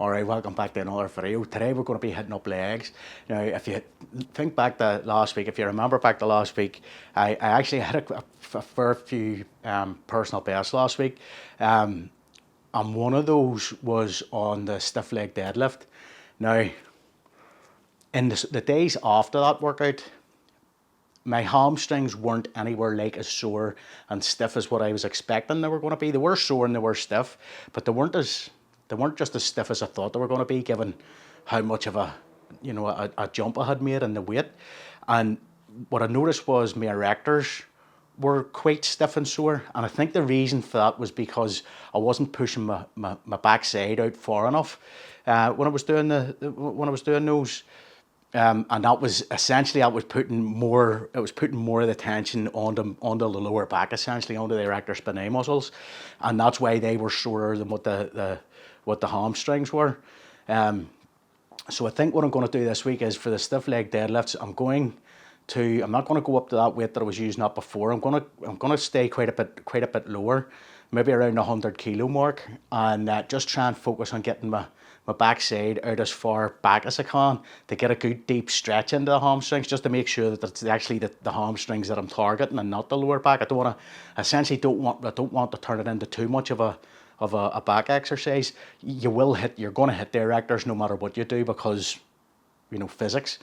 Alright, welcome back to another video. Today we're going to be hitting up legs. Now, if you think back to last week, if you remember back to last week, I actually had a fair few personal bests last week. And one of those was on the stiff leg deadlift. Now, in the days after that workout, my hamstrings weren't anywhere like as sore and stiff as what I was expecting they were going to be. They were sore and they were stiff, but they weren't just as stiff as I thought they were going to be, given how much of a jump I had made in the weight. And what I noticed was my erectors were quite stiff and sore, and I think the reason for that was because I wasn't pushing my backside out far enough when I was doing those. And that was essentially, it was putting more of the tension onto the lower back, essentially onto the erector spinae muscles, and that's why they were sorer than what the hamstrings were. So I think what I'm going to do this week is, for the stiff leg deadlifts, I'm not going to go up to that weight that I was using up before. I'm going to stay quite a bit lower, maybe around the 100 kilo mark, and just try and focus on getting my backside out as far back as I can to get a good deep stretch into the hamstrings, just to make sure that it's actually the hamstrings that I'm targeting and not the lower back. I don't want to turn it into too much of a back exercise. You're going to hit the erectors no matter what you do, because physics.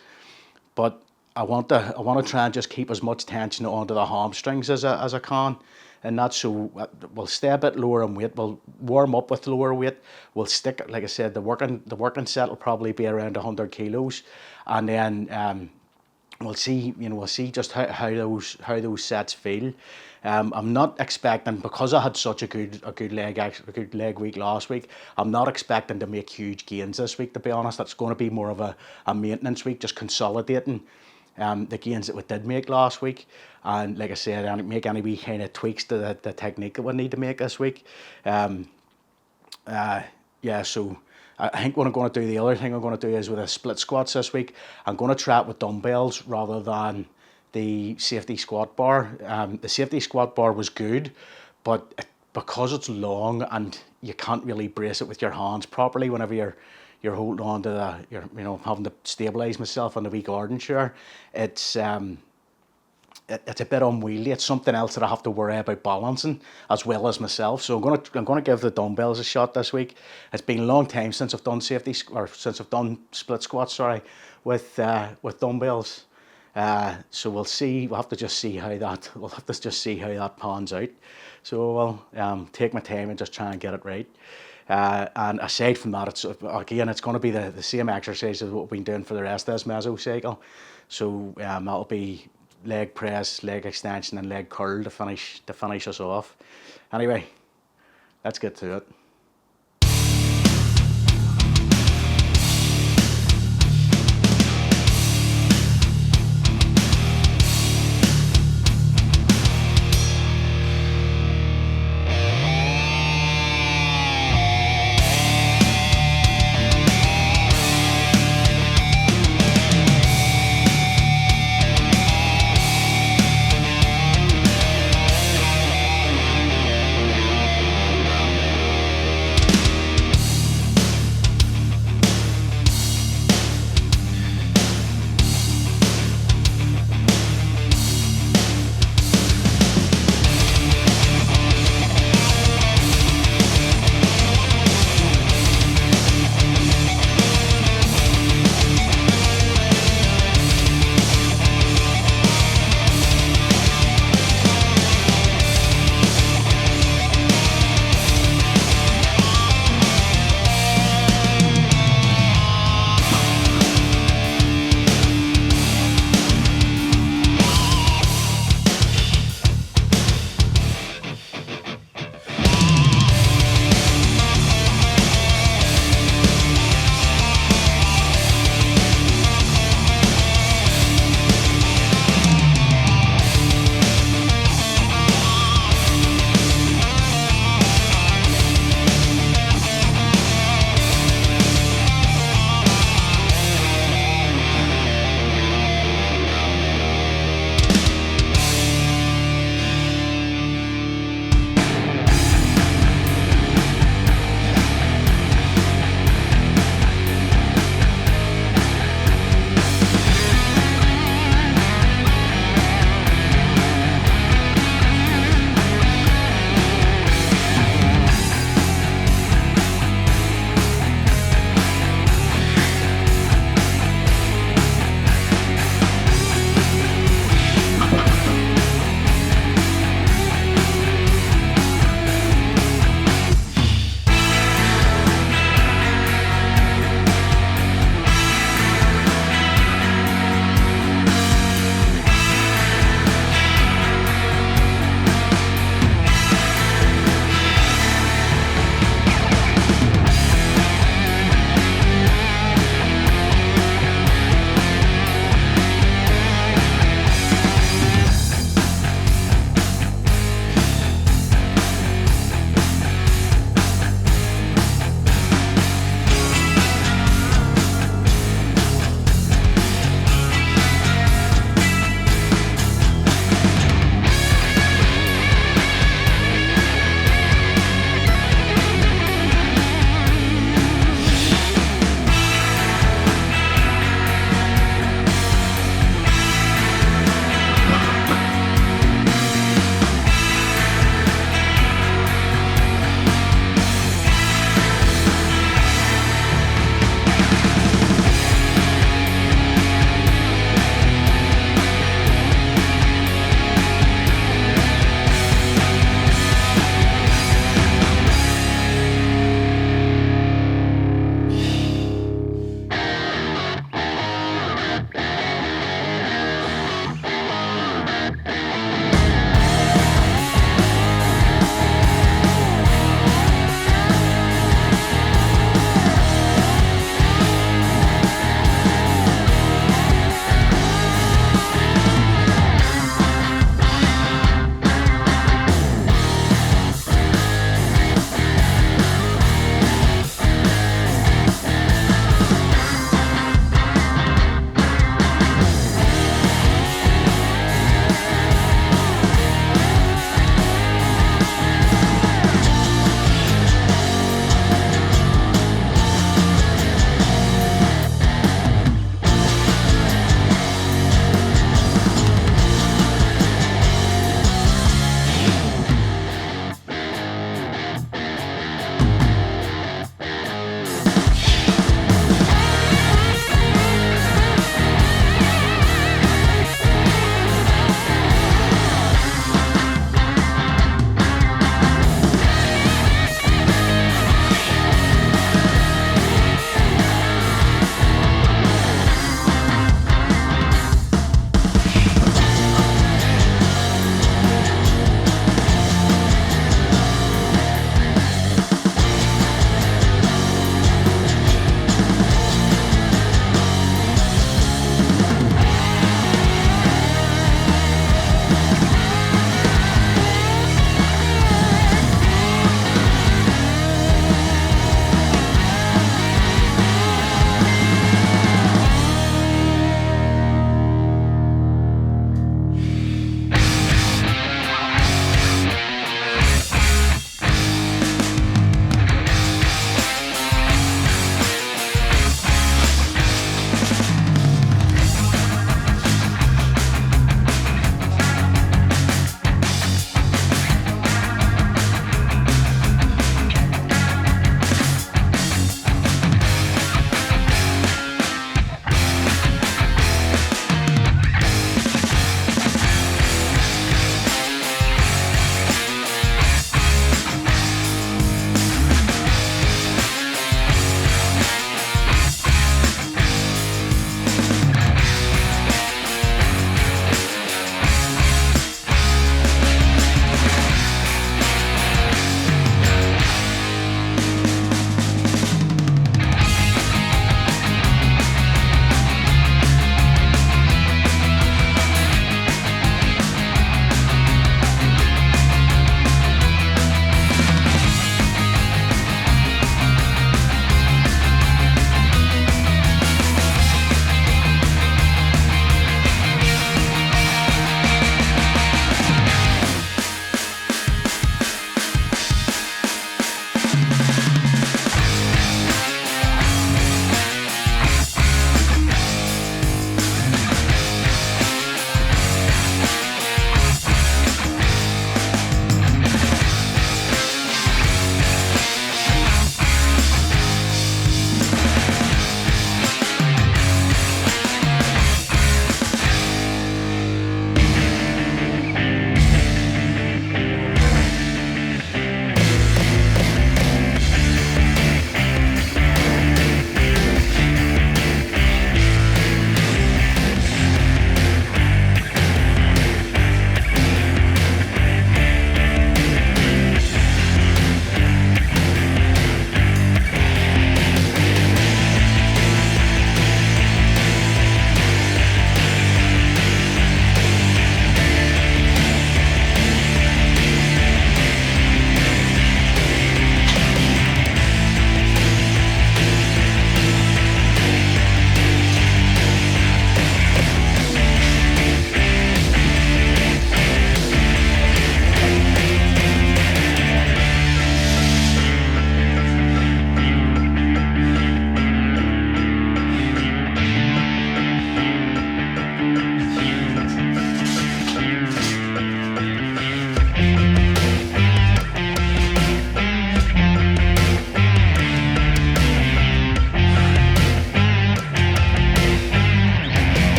But I want to try and just keep as much tension onto the hamstrings as I can. And that's so we'll stay a bit lower in weight. We'll warm up with lower weight. We'll stick, like I said, the working set will probably be around 100 kilos, and then we'll see just how those sets feel. I'm not expecting, because I had such a good leg week last week, I'm not expecting to make huge gains this week, to be honest. That's going to be more of a maintenance week, just consolidating the gains that we did make last week, and like I said, I make any wee kind of tweaks to the technique that we need to make this week. So I think what I'm going to do, the other thing I'm going to do is with the split squats this week, I'm going to try it with dumbbells rather than the safety squat bar. The safety squat bar was good, but because it's long and you can't really brace it with your hands properly whenever you're holding on to having to stabilize myself on the wee garden chair, it's a bit unwieldy. It's something else that I have to worry about balancing as well as myself. So I'm gonna give the dumbbells a shot this week. It's been a long time since I've done split squats, with dumbbells. So we'll see. We'll have to just see how that pans out. So I'll take my time and just try and get it right. And aside from that, it's going to be the same exercise as what we've been doing for the rest of this mesocycle. So that'll be leg press, leg extension, and leg curl to finish us off. Anyway, let's get to it.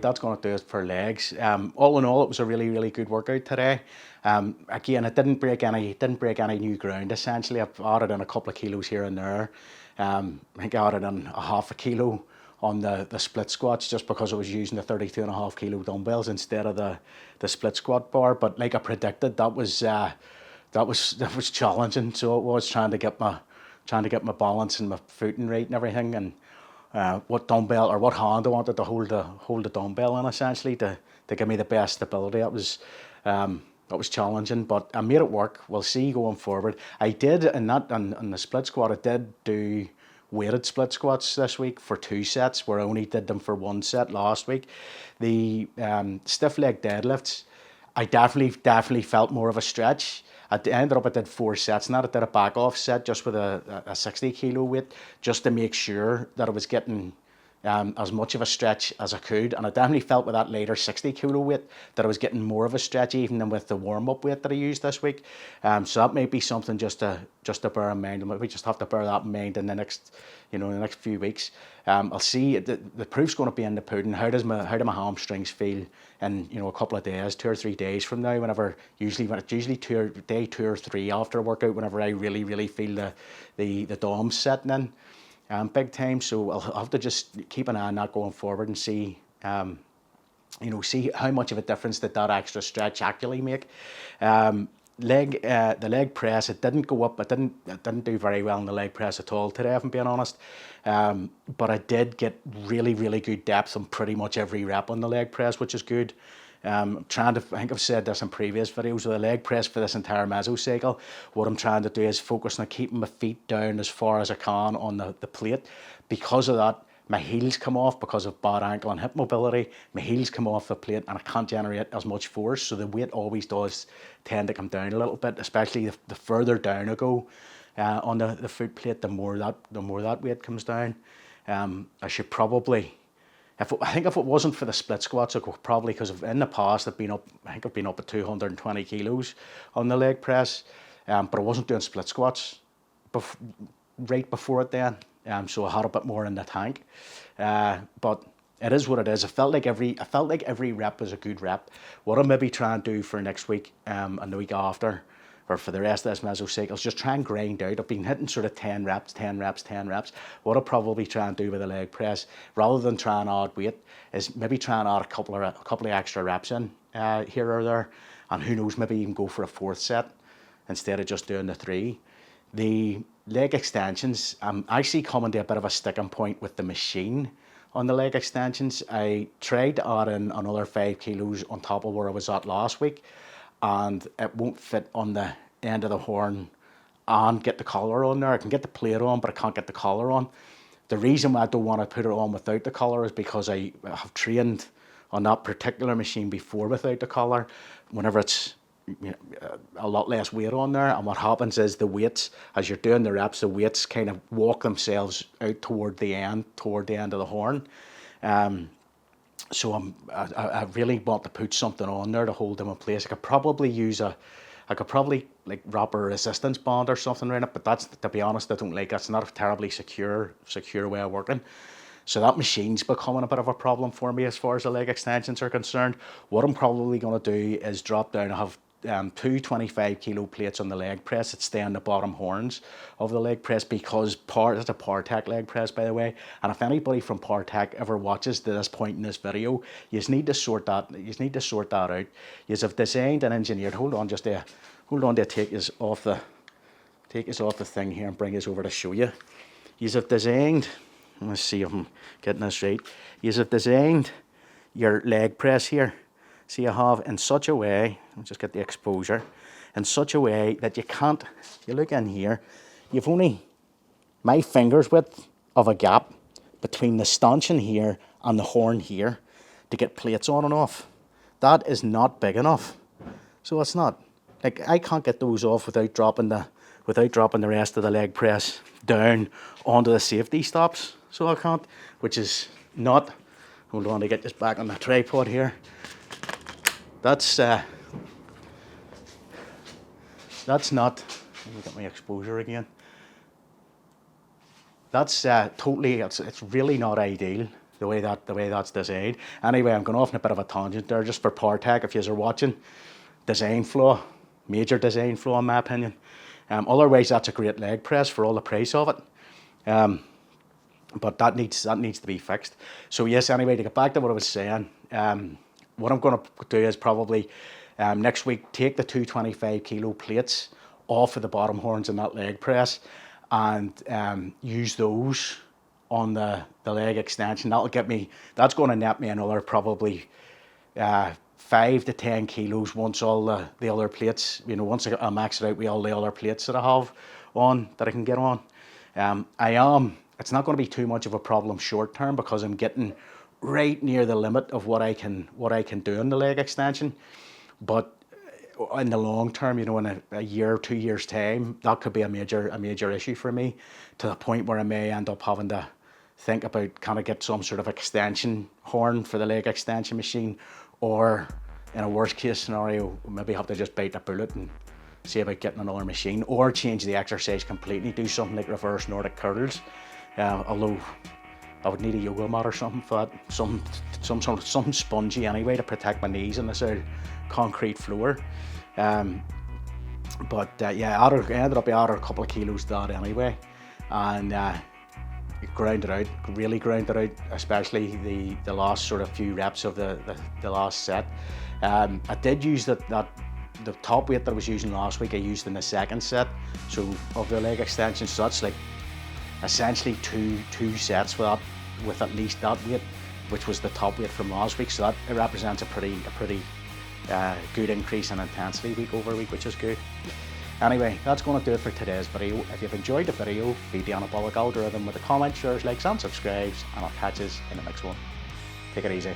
that's going to do it for legs. All in all, it was a really, really good workout today. Again, it didn't break any new ground. Essentially, I've added in a couple of kilos here and there. I think I added in a half a kilo on the split squats just because I was using the 32.5 kilo dumbbells instead of the split squat bar. But like I predicted, that was challenging. So it was trying to get my balance and my footing right and everything, and what dumbbell or what hand I wanted to hold the dumbbell in, essentially to give me the best stability. That was challenging, but I made it work. We'll see going forward. I did in the split squat. I did do weighted split squats this week for 2 sets, where I only did them for 1 set last week. The stiff leg deadlifts, I definitely felt more of a stretch. I ended up, I did 4 sets, and I did a back off set just with a 60 kilo weight, just to make sure that I was getting as much of a stretch as I could. And I definitely felt with that later 60 kilo weight that I was getting more of a stretch even than with the warm-up weight that I used this week. So that may be something just to bear in mind. We just have to bear that in mind in the next few weeks. I'll see. The proof's going to be in the pudding. How do my hamstrings feel in a couple of days, 2 or 3 days from now? It's usually day 2 or 3 after a workout, whenever I really feel the DOMs setting in. Big time. So I'll have to just keep an eye on that going forward and see how much of a difference that extra stretch actually make. The leg press, it didn't go up. I didn't do very well in the leg press at all today, if I'm being honest. But I did get really good depth on pretty much every rep on the leg press, which is good. I think I've said this in previous videos, with the leg press for this entire mesocycle, what I'm trying to do is focus on keeping my feet down as far as I can on the plate. Because of that, my heels come off because of bad ankle and hip mobility. My heels come off the plate and I can't generate as much force, so the weight always does tend to come down a little bit, especially the further down I go on the foot plate, the more that weight comes down. I should probably, if it wasn't for the split squats, I could probably, because in the past I've been up at 220 kilos on the leg press, but I wasn't doing split squats right before it then, so I had a bit more in the tank. But it is what it is. I felt like every rep was a good rep. What I'm maybe trying to do for next week and the week after, or for the rest of this mesocycle, is just try and grind out. I've been hitting sort of 10 reps. What I'll probably try and do with the leg press, rather than try and add weight, is maybe try and add a couple of extra reps in here or there, and who knows, maybe even go for a 4th set instead of just doing the 3. The leg extensions, I'm actually coming to a bit of a sticking point with the machine on the leg extensions. I tried to add in another 5 kilos on top of where I was at last week, and it won't fit on the end of the horn and get the collar on there. I can get the plate on, but I can't get the collar on. The reason why I don't want to put it on without the collar is because I have trained on that particular machine before without the collar, whenever it's a lot less weight on there, and what happens is the weights, as you're doing the reps, the weights kind of walk themselves out toward the end of the horn. So I really want to put something on there to hold them in place. I could probably like wrap a resistance band or something around it, but that's, to be honest, that's not a terribly secure way of working. So that machine's becoming a bit of a problem for me as far as the leg extensions are concerned. What I'm probably going to do is drop down. I have 2 25 kilo plates on the leg press that stay on the bottom horns of the leg press, because it's a PowerTech leg press, by the way. And if anybody from PowerTech ever watches to this point in this video, you need to sort that out. You have designed and engineered. Hold on to take us off the thing here and bring us over to show you. You have designed. Let's see if I'm getting this right. You have designed your leg press here. So you have in such a way, let's just get the exposure, in such a way that you look in here, you've only my finger's width of a gap between the stanchion here and the horn here to get plates on and off. That is not big enough. So it's not. Like, I can't get those off without dropping the rest of the leg press down onto the safety stops. So I can't, which is not, hold on to get this back on the tripod here. That's not, let me get my exposure again. That's totally, it's really not ideal. the way that's designed. Anyway, I'm going off on a bit of a tangent there, just for power tech. If you're watching, design flaw, major design flaw in my opinion. Otherwise, that's a great leg press for all the price of it. But that needs to be fixed. So yes, anyway, to get back to what I was saying, what I'm going to do is probably next week take the 225 kilo plates off of the bottom horns in that leg press and use those on the leg extension. That's going to net me another probably 5 to 10 kilos once all the other plates, once I max it out with all the other plates that I have on, that I can get on. It's not going to be too much of a problem short term because I'm getting right near the limit of what I can do in the leg extension. But in the long term, in a year or 2 years time, that could be a major issue for me, to the point where I may end up having to think about, can I get some sort of extension horn for the leg extension machine, or in a worst case scenario, maybe have to just bite the bullet and see about getting another machine, or change the exercise completely, do something like reverse Nordic curls. Although I would need a yoga mat or something for that, something spongy anyway to protect my knees on this concrete floor. But yeah, I ended up adding a couple of kilos to that anyway, and really ground it out, especially the last sort of few reps of the last set. I did use the top weight that I was using last week, I used in the second set, so of the leg extension. So that's like essentially two sets with at least that weight, which was the top weight from last week. So that it represents a pretty good increase in intensity week over week, which is good. Anyway, that's going to do it for today's video. If you've enjoyed the video, feed the anabolic algorithm with a comment, shares, likes and subscribes, and I'll catch you in the next one. Take it easy.